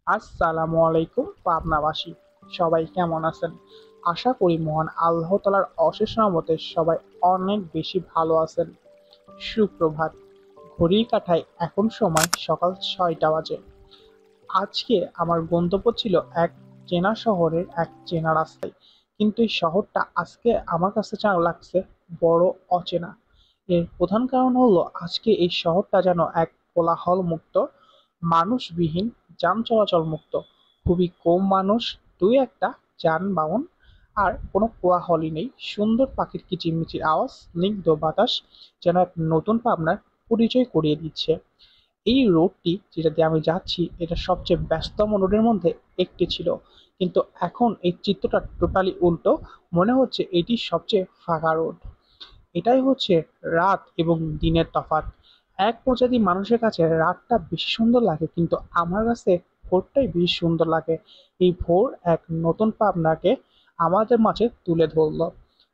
আসসালামু আলাইকুম পাবনাবাসী, সবাই কেমন আছেন? আশা করি মহান আল্লাহ তাআলার অশেষ রহমতে সবাই অনেক বেশি ভালো আছেন। সুপ্রভাত। ঘড়ির কাঁটায় এখন সময় সকাল ৬টা বাজে। আজকে আমার গন্তব্য ছিল এক চেনা শহরের এক চেনা রাস্তায়, কিন্তু এই শহরটা আজকে আমার কাছে যা লাগছে বড় অচেনা। এর প্রধান কারণ হলো আজকে এই শহরটা যেন এক কোলাহল মুক্ত, মানুষবিহীন, যান চলাচল মুক্ত। খুবই কম মানুষ, দুই একটা যানবাহন, আর কোনো কোলাহলই নেই। সুন্দর পাখির কিচিরমিচির আওয়াজ, স্নিগ্ধ বাতাস যেন এক নতুন পাবনার পরিচয় করিয়ে দিচ্ছে। এই রোডটি যেটা দিয়ে আমি যাচ্ছি এটা সবচেয়ে ব্যস্ততম রোডের মধ্যে একটি ছিল, কিন্তু এখন এই চিত্রটা টোটালি উল্টো। মনে হচ্ছে এটি সবচেয়ে ফাঁকা রোড। এটাই হচ্ছে রাত এবং দিনের তফাৎ। এক প্রজাতি মানুষের কাছে রাতটা বেশি সুন্দর লাগে, কিন্তু আমার কাছে ভোরটাই বেশি সুন্দর লাগে। এই ভোর এক নতুন পাবনাকে আমাদের মাঝে তুলে ধরলো।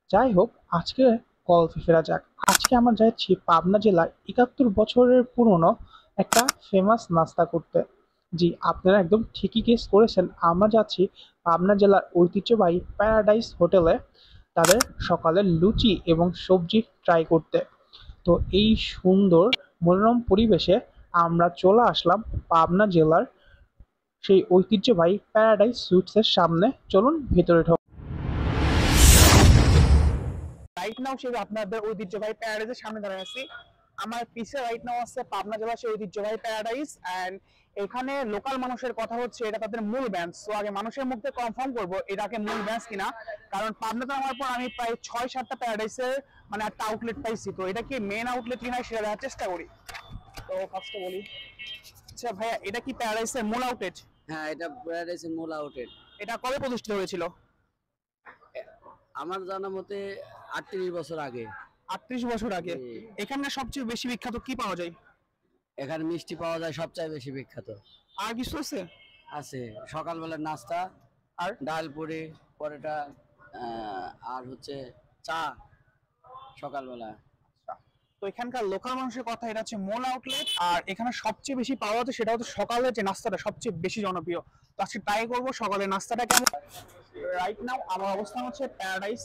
যাই হোক, আজকে গল্পে ফেরা যাক। আজকে আমরা যাচ্ছি পাবনা জেলার ৭১ বছরের পুরনো একটা ফেমাস নাস্তা করতে। জি, আপনারা একদম ঠিকই গেস করেছেন, আমরা যাচ্ছি পাবনা জেলার ঐতিহ্যবাহী প্যারাডাইস হোটেলে তাদের সকালের লুচি এবং সবজি ট্রাই করতে। তো এই সুন্দর মনোরম পরিবেশে আমরা চলে আসলাম পাবনা জেলার সেই ঐতিহ্যবাহী প্যারাডাইস সুইটসের সামনে। চলুন ভেতরে ঢোক। রাইট নাও সেই আপনাদের ঐতিহ্যবাহী প্যারাডাইসের সামনে দাঁড়িয়ে আছি। আমার পিছে রাইট নাও আছে পাবনা জেলার সেই ঐতিহ্যবাহী প্যারাডাইস, এন্ড এখানে লোকাল মানুষের কথা হচ্ছে এটা তাদের মূল ব্রাঞ্চ। তো আগে মানুষের মুখে কনফার্ম করবো এটাকে মূল ব্রাঞ্চ কিনা, কারণ পাবনাতে নামার পর আমি প্রায় ৬-৭টা প্যারাডাইসের মানে একটা আউটলেট পাইছি। তো এটা কি মেন আউটলেট কিনা সেটা দেখার চেষ্টা করি। তো ফার্স্টে বলি, আচ্ছা ভাইয়া, এটা কি প্যারাডাইসের মূল আউটলেট? হ্যাঁ, এটা প্যারাডাইসের মূল আউটলেট। এটা কবে প্রতিষ্ঠিত হয়েছিল? আমার জানা মতে ৩৮ বছর আগে। ৩৮ বছর আগে। জি। এখানকার সবচেয়ে বেশি বিখ্যাত কি পাওয়া যায়? এখানে মিষ্টি পাওয়া যায় সবচেয়ে বেশি বিখ্যাত। আর কিছু আছে? আছে সকালবেলার নাস্তা, আর ডাল পুরি, পরোটা, আর হচ্ছে চা সকালবেলা। তো এখানকার লোকাল মানুষের কথা, এটা হচ্ছে মূল আউটলেট, আর এখানে সবচেয়ে বেশি পাওয়া যাচ্ছে সেটা হচ্ছে সকালের যে নাস্তাটা সবচেয়ে বেশি জনপ্রিয়। তো আজকে ট্রাই করবো সকালের নাস্তাটা কেমন। রাইট নাও আমার অবস্থান হচ্ছে প্যারাডাইস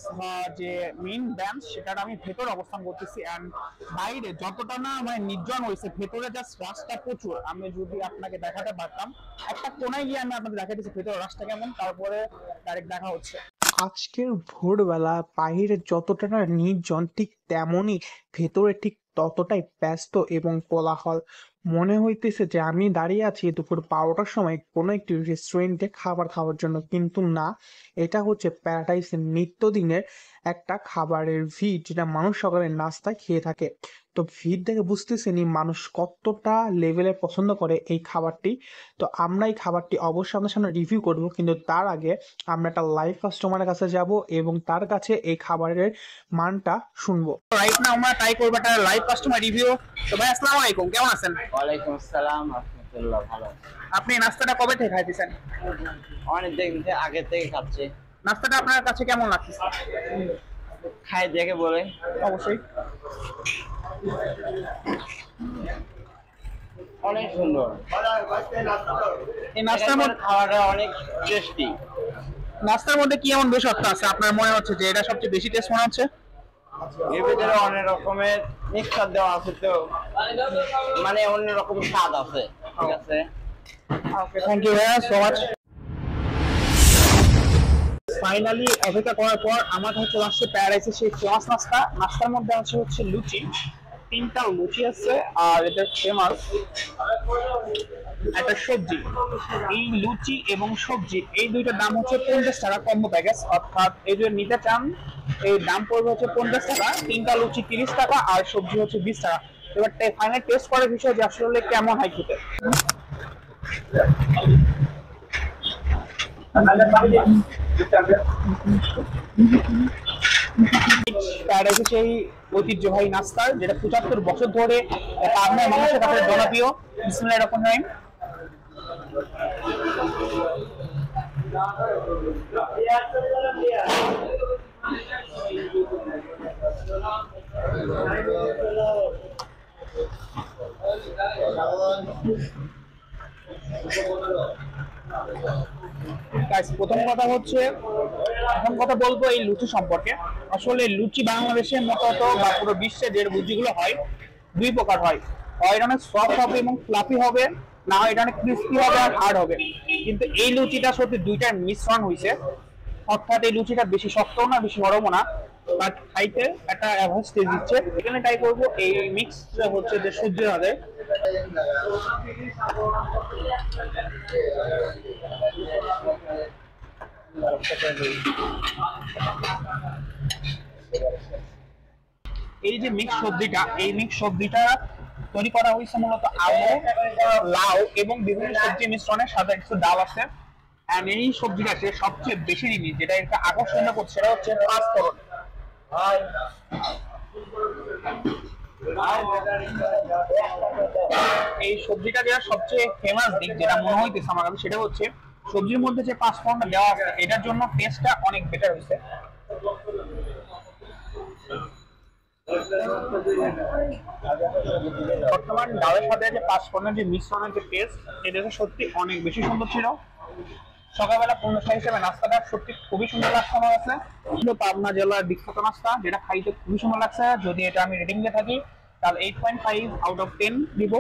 যে মেইন ব্রাঞ্চ সেটার আমি ভেতর অবস্থান করতেছি। এন্ড বাইরে যতটা না মানে নির্জন হয়েছে, ভেতরে জাস্ট রাস্তা প্রচুর। আমি যদি আপনাকে দেখাতে পারতাম, একটা কোনায় গিয়ে আমি আপনাদের দেখাতেছি ভেতরে রাস্তা কেমন, তারপরে ডাইরেক্ট দেখা হচ্ছে। আজকের ভোরবেলা বাইরে যতটা না নির্জন, ঠিক তেমনই ভেতরে ঠিক ততটাই ব্যস্ত এবং কোলাহল। মনে হইতেছে যে আমি দাঁড়িয়ে আছি দুপুর ১২টার সময় কোনো একটি রেস্টুরেন্টে খাবার খাওয়ার জন্য, কিন্তু না, এটা হচ্ছে প্যারাডাইসের নিত্যদিনের একটা খাবারের ভিড়, যেটা মানুষ সকালে নাস্তায় খেয়ে থাকে। তো ভিড় দেখে বুঝতেছেনি মানুষ কতটা লেভেলে পছন্দ করে এই খাবারটি। তো আমরা এই খাবারটি অবশ্যই আপনার সামনে রিভিউ করব, কিন্তু তার আগে আমরা একটা লাইভ কাস্টমারের কাছে যাব এবং তার কাছে এই খাবারের মানটা শুনবো। রাইট না আমরা ট্রাই করবো একটা লাইভ কাস্টমার রিভিউ। তো ভাই আসসালামু আলাইকুম, কেমন আছেন? ওয়ালাইকুম আসসালাম রাহমাতুল্লাহ। ভালো। আপনি নাস্তাটা কবে থেকে খাইতেছেন? অনেক দিন আগে থেকে খাচ্ছি। নাস্তাটা আপনার কাছে কেমন লাগছে? খাই দেখে বলে। অবশ্যই। অনেক সুন্দর। এই নাস্তার মধ্যে খাওয়াটা অনেক টেস্টি। নাস্তার মধ্যে কি এমন বিশেষত্ব আছে আপনার মনে হচ্ছে যে এটা সবচেয়ে বেশি টেস্ট মনে হচ্ছে? এর ভিতরে অনেক রকমের মিক্সচার দেওয়া আছে, তো মানে অন্য রকম স্বাদ আছে। ঠিক আছে, ওকে, থ্যাংক ইউ ভাইয়া সো মাচ। ফাইনালি অপেক্ষা করার পর আমার কাছে চলে আসছে প্যারাডাইসের সেই ফেমাস নাস্তা। নাস্তার মধ্যে আছে হচ্ছে লুচি, 3টা লুচি আছে, আর এটা ফেমাস একটা সবজি। এই লুচি এবং সবজি এই দুইটার দাম হচ্ছে 50 টাকা কম্বো প্যাকেজ, অর্থাৎ এই যদি নিতে চান এই দাম পড়বে হচ্ছে 50 টাকা। 3টা লুচি 30 টাকা আর সবজি হচ্ছে 20 টাকা। এবার ফাইনাল টেস্ট করার বিষয় যে আসলে কেমন হয় খেতে। প্যারাডাইসে সেই ঐতিহ্যবাহী নাস্তার যেটা ৭৫ বছর ধরে পাবনার মানুষের কাছে জনপ্রিয়। বিসমিল্লাহির রহমানির রহিম। গাইস প্রথম কথা হচ্ছে, এখন কথা বলবো এই লুচি সম্পর্কে। আসলে লুচি বাংলাদেশে মূলত বা পুরো বিশ্বে যে লুচিগুলো হয় দুই প্রকার হয়, হয় এটা অনেক সফট হবে এবং ফ্লাফি হবে, না হয় এটা অনেক ক্রিস্পি হবে আর হার্ড হবে। কিন্তু এই লুচিটা সত্যি দুইটার মিশ্রণ হয়েছে, অর্থাৎ এই লুচিটা বেশি শক্তও না বেশি নরমও না, বাট খাইতে একটা অ্যাভারেজ টেস্ট দিচ্ছে। এখানে ট্রাই করবো এই মিক্স হচ্ছে যে সবজি হবে। এই যে মিক্স সবজিটা, এই মিক্স সবজিটা তৈরি করা হয়েছে মূলত আলু, লাউ এবং বিভিন্ন সবজি মিশ্রণের সাথে কিছু ডাল আছে। এন্ড এই সবজিটাকে সবচেয়ে বেশি জিনিস যেটা এটা আকর্ষণীয় করছে সেটা হচ্ছে পাঁচফোড়ন। এই সবজিটা যেটা সবচেয়ে ফেমাস দিক যেটা মনে হইতেছে আমার কাছে সেটা হচ্ছে সবজির মধ্যে যে পাঁচফোড়নটা দেওয়া আছে এটার জন্য টেস্টটা অনেক বেটার হয়েছে। বর্তমান ডালের সাথে যে পাঁচফোড়নের যে মিশ্রণের যে টেস্ট, এটা সত্যি অনেক বেশি সুন্দর ছিল। সকালবেলা পূর্ণশা হিসেবে নাস্তাটা সত্যি খুবই সুন্দর লাগছে আমার কাছে। পাবনা জেলার বিখ্যাত নাস্তা যেটা খাইতে খুবই সুন্দর লাগছে। যদি এটা আমি রেটিং দিয়ে থাকি তাহলে 8.5 আউট অফ 10 দিব।